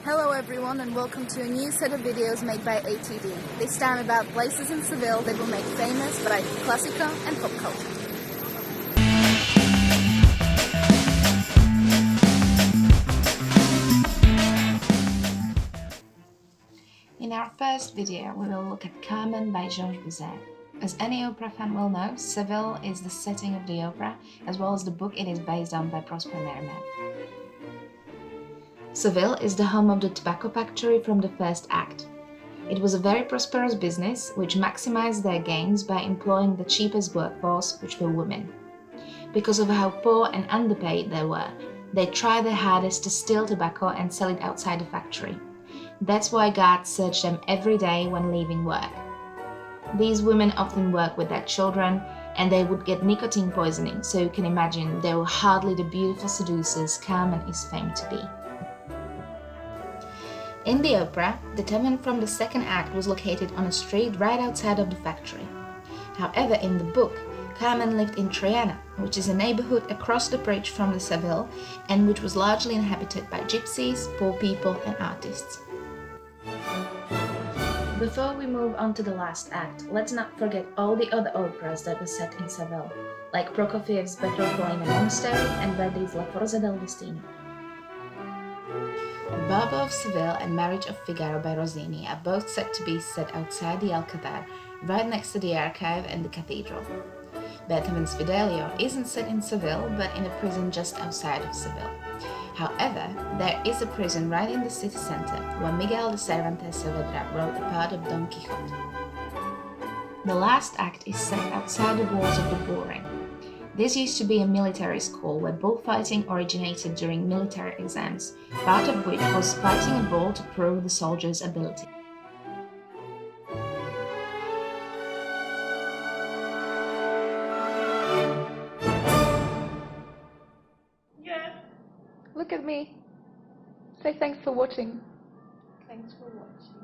Hello everyone and welcome to a new set of videos made by ATD, this time about places in Seville that will make famous variety classical and pop culture. In our first video, we will look at Carmen by Georges Bizet. As any opera fan will know, Seville is the setting of the opera, as well as the book it is based on by Prosper Mérimée. Seville is the home of the tobacco factory from the first act. It was a very prosperous business which maximized their gains by employing the cheapest workforce, which were women. Because of how poor and underpaid they were, they tried their hardest to steal tobacco and sell it outside the factory. That's why guards searched them every day when leaving work. These women often worked with their children, and they would get nicotine poisoning, so you can imagine they were hardly the beautiful seducers Carmen is famed to be. In the opera, the tavern from the second act was located on a street right outside of the factory. However, in the book, Carmen lived in Triana, which is a neighborhood across the bridge from the Seville and which was largely inhabited by gypsies, poor people and artists. Before we move on to the last act, let's not forget all the other operas that were set in Seville, like Prokofiev's Betrothal in a Monastery and Verdi's La Forza del Destino. Barber of Seville and Marriage of Figaro by Rossini are both said to be set outside the Alcazar, right next to the archive and the cathedral. Beethoven's Fidelio isn't set in Seville, but in a prison just outside of Seville. However, there is a prison right in the city center, where Miguel de Cervantes Saavedra wrote a part of Don Quixote. The last act is set outside the walls of the bullring. This used to be a military school where bullfighting originated during military exams, part of which was fighting a bull to prove the soldier's ability. Yeah. Look at me. Say thanks for watching. Thanks for watching.